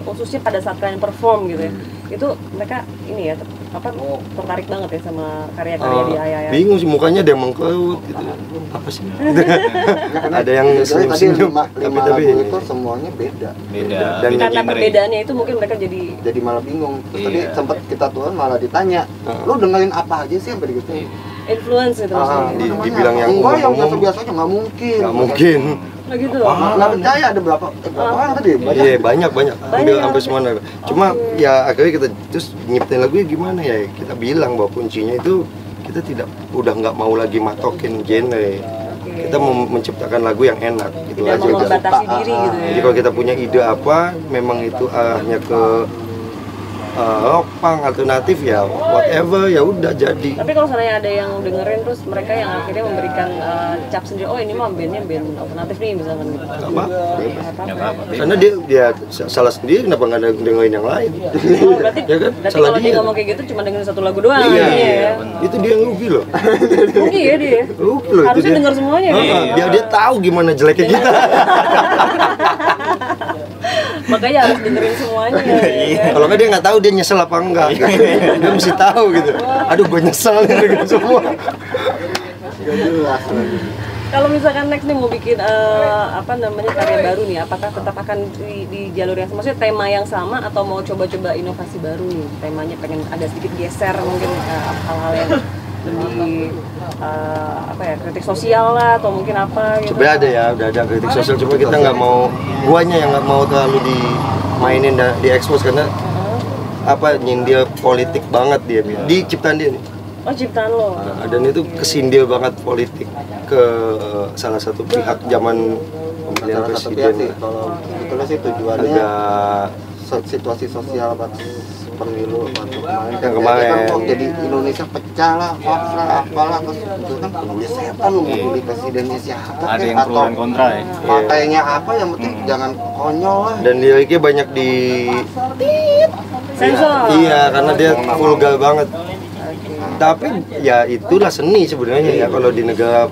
khususnya pada saat kalian perform gitu ya. Itu mereka ini ya tertarik banget ya sama karya-karya di Ayaya. Bingung sih mukanya ada yang mengkerut gitu. Apa sih? Ada yang tadi senyum-senyum. lima Tapi lagu itu semuanya beda. Beda. Dan beda Karena genre. perbedaannya itu mungkin mereka jadi Jadi malah bingung. Terus tadi Iya. sempat kita turun malah ditanya, lu dengerin apa aja sih sampai gitu? influence gitu maksudnya. dibilang yang enggak, yang umum-umum. biasa aja nggak mungkin. Nggak mungkin. Oh gitu. Nggak percaya ada berapa orang tadi? Banyak. Iya banyak. Hampir semua. Cuma ya akhirnya kita terus nyiptain lagunya gimana ya? Kita bilang bahwa kuncinya itu kita udah nggak mau lagi matokin genre. Kita mau menciptakan lagu yang enak gitu Tidak aja. mau udah. membatasi diri gitu ya. Jadi kalau kita punya ide apa, memang itu arahnya ke rock, punk, alternatif ya whatever ya udah jadi. Tapi kalau seandainya ada yang dengerin terus mereka yang akhirnya memberikan cap sendiri, oh ini mah bandnya band alternatif nih misalkan gitu. Nggak apa-apa. Nggak apa-apa. Karena dia salah sendiri, kenapa nggak ada dengerin yang lain? Oh, berarti Ya kan? berarti Salah kalau dia dia. ngomong kayak gitu cuma dengerin satu lagu doang Iya, jadinya ya. itu dia yang rugi loh. Rugi ya dia. Rugi loh itu Harusnya dia. denger semuanya Heeh, dia. biar dia tahu gimana jeleknya kita. Makanya harus dengerin semuanya. ya kan? Kalau nggak dia nggak tahu dia nyesel apa enggak. Dia mesti tahu gitu. Aduh gue nyesel nih dengan semua. Nggak jelas lagi. Kalau misalkan next nih mau bikin apa namanya karya baru nih, apakah tetap akan di jalur yang sama? Maksudnya tema yang sama atau mau coba-coba inovasi baru nih? Temanya pengen ada sedikit geser mungkin hal-hal yang lebih apa ya, kritik sosial lah atau mungkin apa gitu. Coba ada ya, udah ada kritik sosial. Cuma kita nggak mau, guanya yang nggak mau terlalu dimainin dan diekspos karena apa nyindir politik banget dia. Di ciptaan dia nih. Oh ciptaan lo. Nah, dan itu kesindir banget politik ke salah satu pihak zaman pemilihan Salah satu pihak sih, presiden. kalau sebetulnya sih tujuannya Agak situasi sosial pas pemilu waktu kemarin Yang kemarin. kan kok jadi Indonesia pecah lah, hoax lah, apalah, terus itu kan peduli setan lu mau pilih presidennya siapa Ada kek, yang pro dan kontra ya. partainya apa, yang penting jangan konyol lah. dan liriknya banyak di Sensor. iya karena dia vulgar banget. Tapi ya itulah seni sebenarnya ya, kalau di negara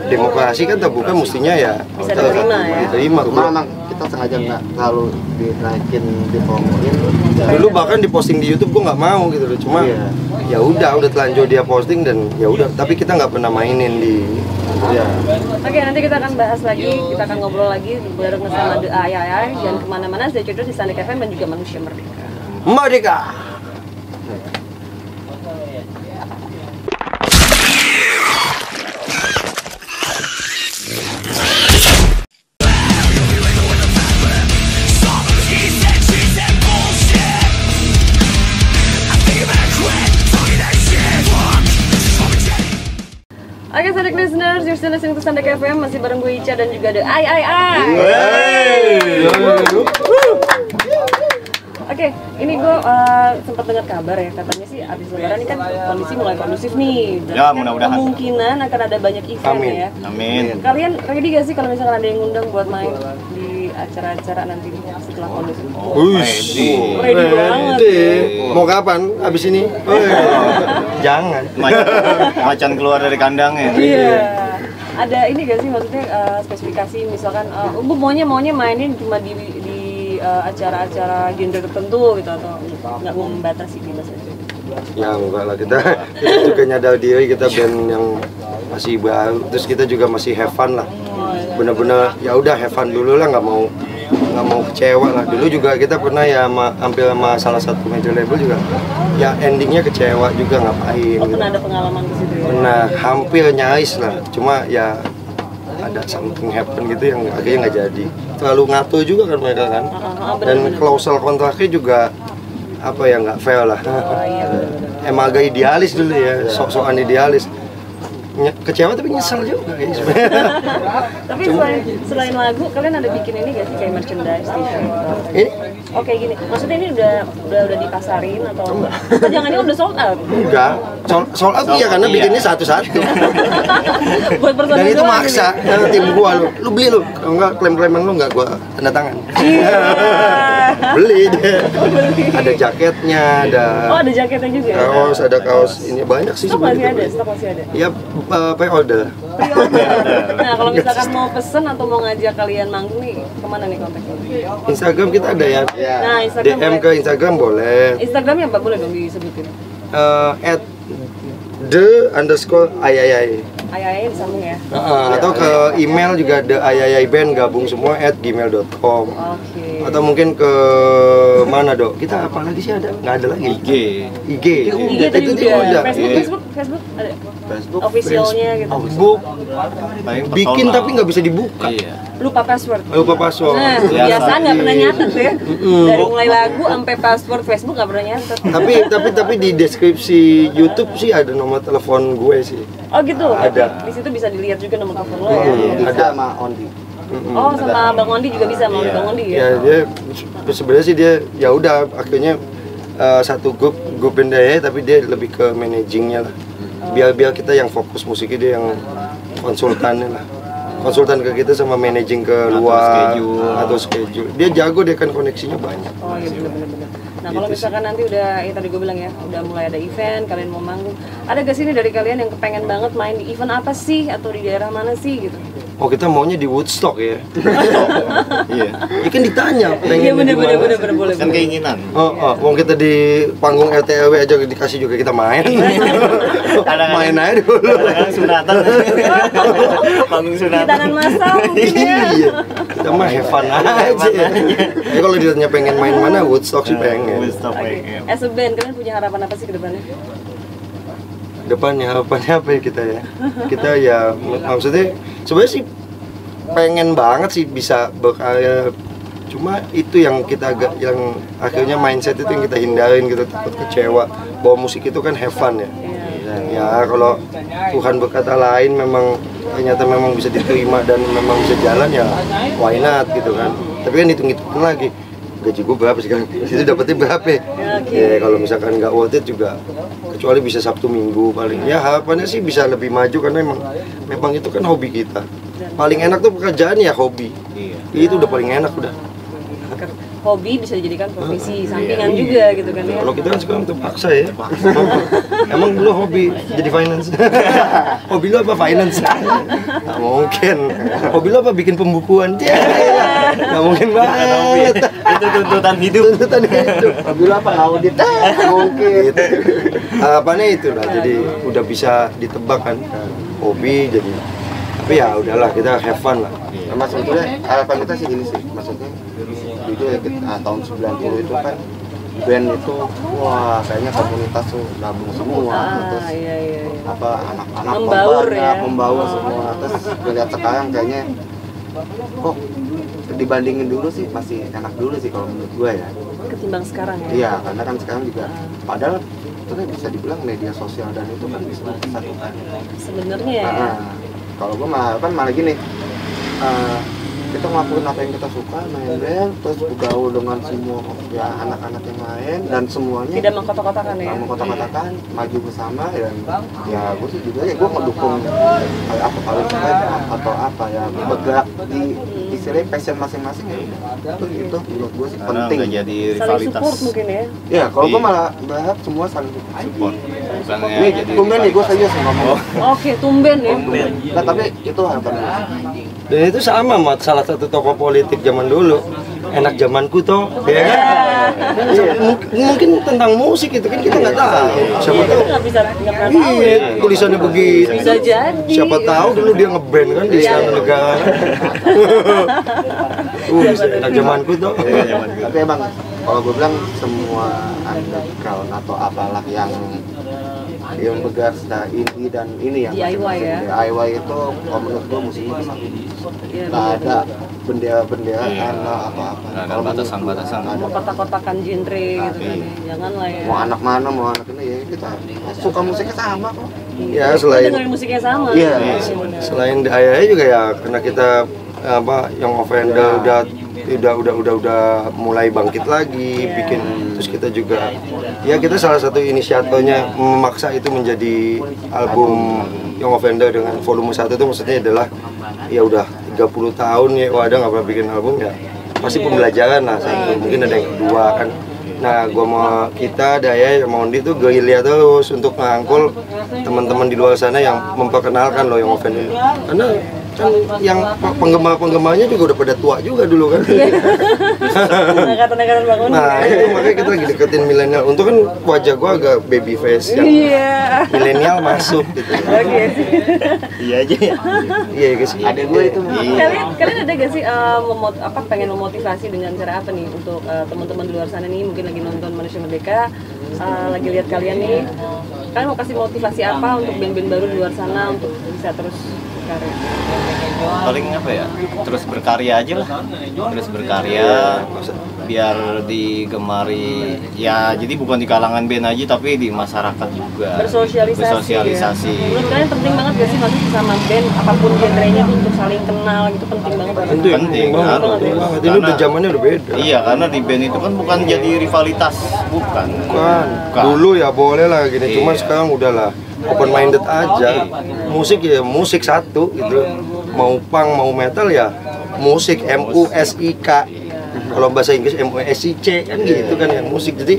demokrasi kan terbuka mestinya ya Bisa diterima ya. diterima. Cuma emang kita sengaja nggak terlalu dinaikin, dipromoin. Dulu bahkan diposting di YouTube gua nggak mau gitu loh, cuma Iya. ya udah telanjur dia posting dan ya udah, tapi kita nggak pernah mainin di Iya. Oke, nanti kita akan bahas lagi, kita akan ngobrol lagi bareng sama The Ayayay dan kemana-mana. Stay tune di Sandik FM dan juga Manusia Merdeka. Merdeka. Oke, Sandak listeners, you're still listening to Sandak FM, masih bareng gue Ica dan juga ada Ai. Oke, ini gue sempat dengar kabar ya, katanya sih abis lebaran ini kan kondisi mulai kondusif nih. Ya, Kan mudah-mudahan. kemungkinan akan ada banyak event Amin. ya. Amin. Kalian ready gak sih kalau misalkan ada yang ngundang buat main di acara-acara nanti setelah kondusif? Ready. Ready banget. Mau kapan? Abis ini? Jangan. Macan keluar dari kandangnya. Iya. Ada ini gak sih maksudnya spesifikasi misalkan Bu maunya mainin cuma di acara-acara genre tertentu gitu atau nggak mau membatasi bebas aja? Ya enggak lah, kita juga nyadar diri kita band yang masih baru, terus kita juga masih have fun lah. Bener-bener ya udah have fun dulu lah, nggak mau kecewa lah. Dulu juga kita pernah ya hampir sama salah satu major label juga, ya endingnya kecewa juga ngapain. Oh, Gitu. pernah ada pengalaman ke situ ya? Pernah hampir nyaris lah, cuma ya ada something happen gitu yang akhirnya nggak jadi. Terlalu ngatur juga kan mereka kan, dan klausel kontraknya juga apa ya nggak fair lah. Oh iya benar-benar. Emang agak idealis dulu ya, sok-sokan idealis. Kecewa tapi nyesel juga ya sebenarnya. Tapi selain lagu, kalian ada bikin ini gak sih kayak merchandise t-shirt? Ini Oh kayak gini, maksudnya ini udah dipasarin atau jangan-jangan udah sold out? enggak, sold out iya karena bikinnya satu-satu. Buat personal Dan itu doang maksa, gitu. karena tim gua lu beli lu, kalau enggak klaim-klaiman lu enggak gua tanda tangan. Iya. Beli deh. Ada jaketnya, ada Oh ada jaketnya juga ya? kaos, ada kaos ini banyak sih Stok masih sebenarnya. ada, stok masih ada. Ya pre-order. Nah kalau misalkan mau pesen atau mau ngajak kalian manggung nih, kemana nih kontaknya? Instagram kita ada ya. Nah Instagram DM boleh. ke Instagram boleh. Instagramnya apa boleh dong disebutin? At @the_ayayay. Ayah disambung ya. Atau ke email juga theayayay_band gabung semua @gmail.com. Oke. Atau mungkin ke mana Dok? Kita apa lagi sih ada? Nggak ada lagi. IG. IG. IG tadi Itu udah. udah. Facebook ada. Facebook, Officialnya gitu. Book Paling bikin pesona. tapi nggak bisa dibuka. Iya. Lupa password. Lupa password. Nah, Biasa. biasa nggak pernah nyatet ya. Dari mulai lagu sampai password Facebook nggak pernah nyatet. tapi di deskripsi YouTube sih ada nomor telepon gue sih. Oh gitu. Ada. Di situ bisa dilihat juga nomor telepon lo ya. bisa Ada. sama Ondi. Oh sama Bang Ondi juga bisa sama Bang Ondi ya. Ya dia sebenarnya sih dia ya udah akhirnya satu grup band dia tapi dia lebih ke managingnya lah. Biar kita yang fokus musiknya, dia yang konsultannya lah. Konsultan ke kita sama managing ke luar atau schedule. Dia jago, dia kan koneksinya banyak. Oh iya benar-benar. Nah kalau misalkan nanti udah, ya tadi gue bilang ya, udah mulai ada event, kalian mau manggung, ada gak sih nih dari kalian yang kepengen banget main di event apa sih atau di daerah mana sih gitu? Oh kita maunya di Woodstock ya. Iya. Ya kan ditanya Iya pengen benar boleh. Kan keinginan. Mau kita di panggung RT/RW aja dikasih juga kita main. Main aja dulu. Kadang-kadang sunatan. Panggung Di sunatan. tangan massal mungkin ya. Iya. Kita mah have fun aja. Ya kalau ditanya pengen main mana Woodstock sih pengen. Woodstock, Oke. iya. As a band kalian punya harapan apa sih ke depannya? Depannya harapannya apa ya kita ya? Kita ya maksudnya sebenarnya sih pengen banget sih bisa berkarya, cuma itu yang kita agak yang akhirnya mindset itu yang kita hindarin, kita takut kecewa bahwa musik itu kan have fun ya. Ya kalau Tuhan berkata lain memang ternyata memang bisa diterima dan memang bisa jalan ya why not gitu kan. Tapi kan hitung-hitungan lagi gaji gue berapa sekarang, itu dapetnya berapa ya? Ya kalau misalkan nggak worth it juga, kecuali bisa Sabtu Minggu paling. Ya harapannya sih bisa lebih maju karena memang itu kan hobi kita. Paling enak tuh pekerjaan ya hobi. Iya. Itu udah paling enak udah. Hobi bisa dijadikan profesi sampingan juga gitu kan ya. Kalau kita kan sekarang terpaksa ya. Emang lu hobi jadi finance? Hobi lu apa finance? Nggak mungkin. Hobi lu apa bikin pembukuan? Nggak mungkin banget. Itu tuntutan hidup. Tuntutan hidup. Hobi lu apa audit? Mungkin. Gitu. Harapannya itu lah. Jadi udah bisa ditebak kan. Hobi jadi. Tapi ya udahlah kita have fun lah. Nah, sebetulnya harapan kita sih gini sih, maksudnya jujur ya tahun 90 itu kan band itu wah kayaknya komunitas tuh gabung semua, terus iya. apa anak-anak Membaur ya. membaur semua. Terus melihat sekarang kayaknya kok dibandingin dulu sih masih enak dulu sih kalau menurut gue ya. Ketimbang sekarang ya. Iya, karena kan sekarang juga padahal itu kan bisa dibilang media sosial dan itu kan bisa disatukan. Sebenarnya ya. Nah, kalau gue malah gini, kita ngelakuin apa yang kita suka, main band, terus bergaul dengan semua ya anak-anak yang lain dan semuanya Tidak mengkotak-kotakan ya. mengkotak-kotakan, maju bersama dan ya gue sih juga ya gue ngedukung kayak apa paling baik atau apa ya bergerak di istilahnya passion masing-masing ya itu menurut gue sih Karena penting. nggak jadi Saling rivalitas. support mungkin ya. Ya kalau gue Iya. malah berharap semua saling Support. Bukannya Nih, jadi tumben nih gue rivalitas. serius ngomong. Oke, tumben ya. Nah tapi itu harapan gue. Dan itu sama Mat, salah satu tokoh politik zaman dulu. Enak zamanku toh, ya kan? Mungkin tentang musik itu kan kita nggak tahu. Siapa Iya, tahu? kita nggak pernah tahu Iya, ya. tulisannya begitu. Bisa jadi. Siapa tahu dulu dia ngeband kan di Istana Negara. Bisa enak zamanku toh. Tapi emang kalau gue bilang semua underground atau apalah yang bergerak secara indie dan ini yang DIY ya. DIY itu kalau menurut gue musiknya bersatu. Iya, Nggak ada bendera-bendera Iya. atau apa-apa. Nggak ada Kalau menurut batasan-batasan. gua, nggak Mau ada. kotak-kotakan genre gitu kan. Janganlah ya. Mau anak mana mau anak ini ya kita suka musiknya sama kok. Ya Kita selain dengerin musiknya sama. Iya. Benar. selain DIY juga ya karena kita apa yang offender udah mulai bangkit lagi bikin terus kita juga ya kita salah satu inisiatornya memaksa itu menjadi album yang offender dengan volume 1 itu maksudnya adalah ya udah 30 tahun ya wadah nggak pernah bikin album ya pasti pembelajaran lah satu mungkin ada yang kedua kan. Nah, gua mau kita Daya sama Ondi tuh gerilya terus untuk ngangkul teman-teman di luar sana yang memperkenalkan loh yang offender. Karena kan yang penggemar-penggemarnya juga udah pada tua juga dulu kan. Angkatan-angkatan bangun. Nah, itu makanya kita lagi deketin milenial. Untuk kan wajah gua agak baby face yang Iya. milenial masuk gitu. Oke. Iya aja ya. Iya guys. Ada gue itu. Kalian ada gak sih pengen memotivasi dengan cara apa nih untuk teman-teman di luar sana nih mungkin lagi nonton Manusia Merdeka lagi lihat kalian nih kalian mau kasih motivasi apa untuk band-band baru di luar sana untuk bisa terus berkarya? Paling apa ya? Terus berkarya aja lah. Terus berkarya biar digemari ya jadi bukan di kalangan band aja tapi di masyarakat juga. Bersosialisasi. Ya. Menurut kalian penting banget gak sih masuk sama band apapun genrenya untuk saling kenal gitu penting banget. Itu yang penting banget. Ini udah zamannya udah beda. Iya, karena di band itu kan bukan jadi rivalitas, bukan. Bukan. Dulu ya boleh lah gini, cuma Iya. sekarang udahlah open minded aja. Musik ya musik satu gitu. Mau punk mau metal ya musik MUSIK. Kalau bahasa Inggris MUSIC kan gitu kan ya musik. Jadi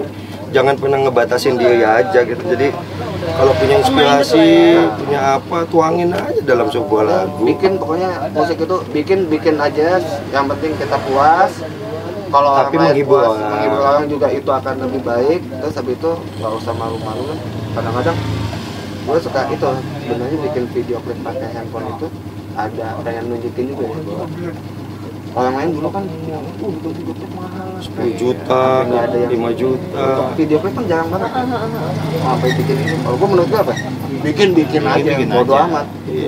jangan pernah ngebatasin diri aja gitu. Jadi kalau punya inspirasi, punya apa tuangin aja dalam sebuah lagu. Bikin pokoknya musik itu bikin aja yang penting kita puas. Kalau orang Tapi lain menghibur puas, orang. menghibur orang juga itu akan lebih baik. Terus habis itu nggak usah malu-malu kan. Kadang-kadang gue suka itu sebenarnya bikin video klip pakai handphone itu ada yang nunjukin juga ya bahwa orang lain dulu kan bikin video klip mahal 10 juta, nggak ada yang 5 juta. Untuk video klip kan jarang banget sampai bikin ini kalau gue menurut gue apa bikin aja Bikin bodo aja. amat.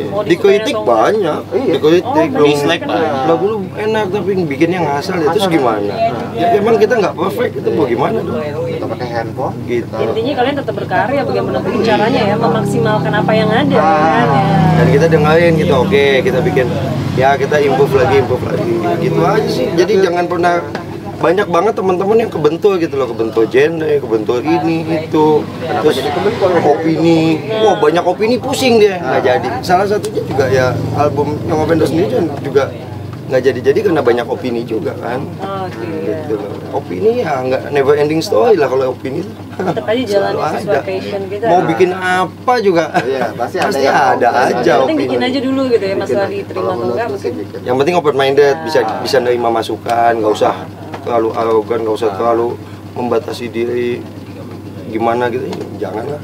Mau Dikritik dikomen atau banyak, Iya. dikritik belum dislike banyak. lagu lu enak tapi bikinnya ngasal ya terus gimana? Ya emang kita nggak perfect itu mau gimana dong? Kita pakai handphone Gitu. intinya kalian tetap berkarya bagaimanapun caranya ya memaksimalkan apa yang ada kan ya. Dan kita dengerin gitu, oke kita bikin ya kita improve lagi gitu aja sih. Jadi jangan pernah banyak banget teman-teman yang kebentur gitu loh, kebentur genre, kebentur ini itu, terus opini, wah banyak opini pusing dia nggak jadi. Salah satunya juga ya album yang Ovendo sendiri juga nggak jadi karena banyak opini juga kan. Oke. Gitu loh. Opini ya nggak never ending story lah kalau opini. Tetap aja jalani Selalu sesuai ada. passion kita. Mau bikin apa juga, Iya, pasti ada pasti yang ada mau. aja yang penting bikin opini. aja dulu gitu ya masalah Bikin. diterima Kalau atau enggak menurut gue sih mungkin bikin. Yang penting open minded, bisa nerima masukan, nggak usah terlalu arogan, nggak usah terlalu membatasi diri gimana gitu. Janganlah,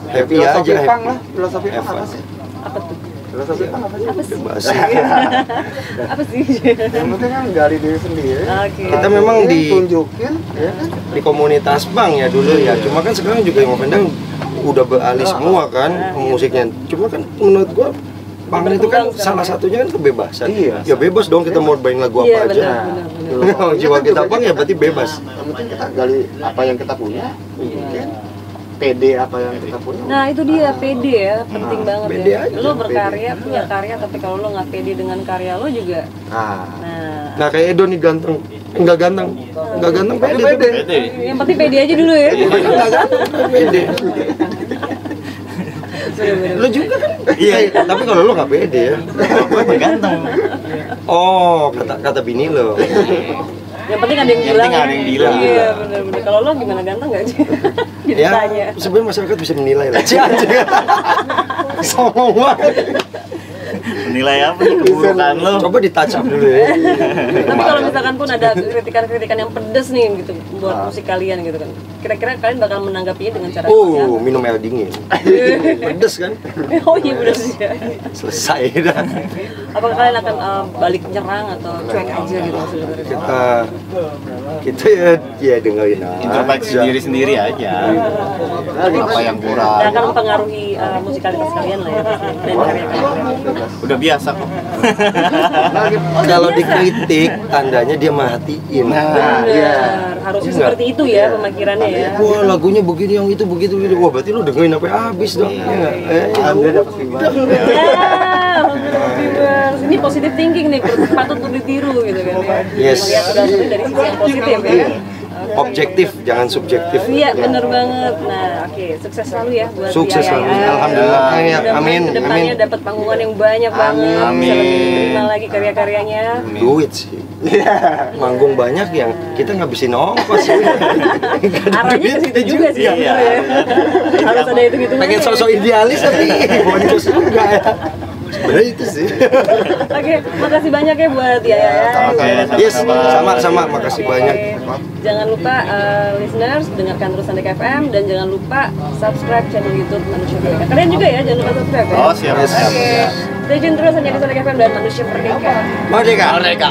happy aja, Filosofi punk happy. lah, filosofi punk Have apa fun. sih? apa tuh Filosofi punk apa sih? Apa sih? Bebas. Apa sih? Yang penting kan gali diri sendiri. Oke. Kita memang tunjukin, ya kan? di komunitas punk ya dulu ya. Cuma kan sekarang juga yang Opendang udah beralih semua kan musiknya. Cuma kan menurut gua punk itu kan salah satunya kan kebebasan. Iya. Ya bebas dong kita mau main lagu Iya, apa aja. benar. Kalau jiwa kita punk ya berarti bebas. Yang penting kita gali apa yang kita punya, tunjukin. PD apa yang kita punya. Nah itu dia pede ya, penting banget pede ya. aja, Lo berkarya, punya karya, tapi kalau lo nggak pede dengan karya lo juga, Nah, nah Nah kayak Edo nih ganteng, enggak ganteng pede. Pede. yang penting pede aja dulu ya. Enggak ganteng pede. Bener-bener. Lo juga kan? Iya, tapi kalau lo nggak pede ya. Gue ganteng. Oh, kata bini lo. Yang penting ada yang Yang bilang. penting ada yang bilang. Iya bener-bener. Kalau lo gimana ganteng nggak sih? Ditanya. Ya, sebenarnya masyarakat bisa menilai lah. Songong banget. Menilai apa nih keburukan lo? Coba di touch up dulu ya. Tapi kalau misalkan pun ada kritikan-kritikan yang pedes nih gitu buat musik kalian gitu kan, kira-kira kalian bakal menanggapinya dengan cara seperti apa? Minum air dingin. Pedes kan? Oh iya bener sih. Selesai dah. Apakah kalian akan balik nyerang atau cuek aja gitu maksudnya? Kita ya dengerin aja. Introspeksi diri sendiri aja. Apa yang kurang? Tidak akan mempengaruhi musikalitas kalian lah ya dan karya kalian. Udah biasa kok. Kalau dikritik, tandanya dia merhatiin. Benar, iya. harusnya Enggak. seperti itu ya pemikirannya ya. Wah lagunya begini, yang itu begitu. Wah berarti lu dengerin sampai habis dong. Ya nggak? Anda dapat timbal. Ya, viewers. Ini positive thinking nih, patut untuk ditiru gitu kan ya. Yes. Melihat sesuatu dari sisi yang positif ya. Objektif, jangan subjektif. Iya, bener banget. Nah, oke, sukses selalu ya buat Sukses Yaya. selalu. Alhamdulillah. Ya, Mudah-mudahan amin, kedepannya amin. dapat panggungan yang banyak banget. Amin. Bisa lebih diterima lagi karya-karyanya. Duit sih. Manggung banyak yang kita ngabisin ongkos sih. Arahnya ke situ juga sih. Iya. sebenarnya. Harus ada hitung-hitungannya. Pengen sosok idealis tapi boncos juga ya. Sebenarnya itu sih. Oke, makasih banyak ya buat Yaya ya. Oke, Yes, sama-sama. Makasih banyak. Jangan lupa listeners dengarkan terus Andek FM dan jangan lupa subscribe channel YouTube Manusia Merdeka. Kalian juga ya jangan lupa subscribe ya. Oh siap. Yes. Oke. Stay tune terus hanya di Andek FM dan Manusia Merdeka. Merdeka. Merdeka.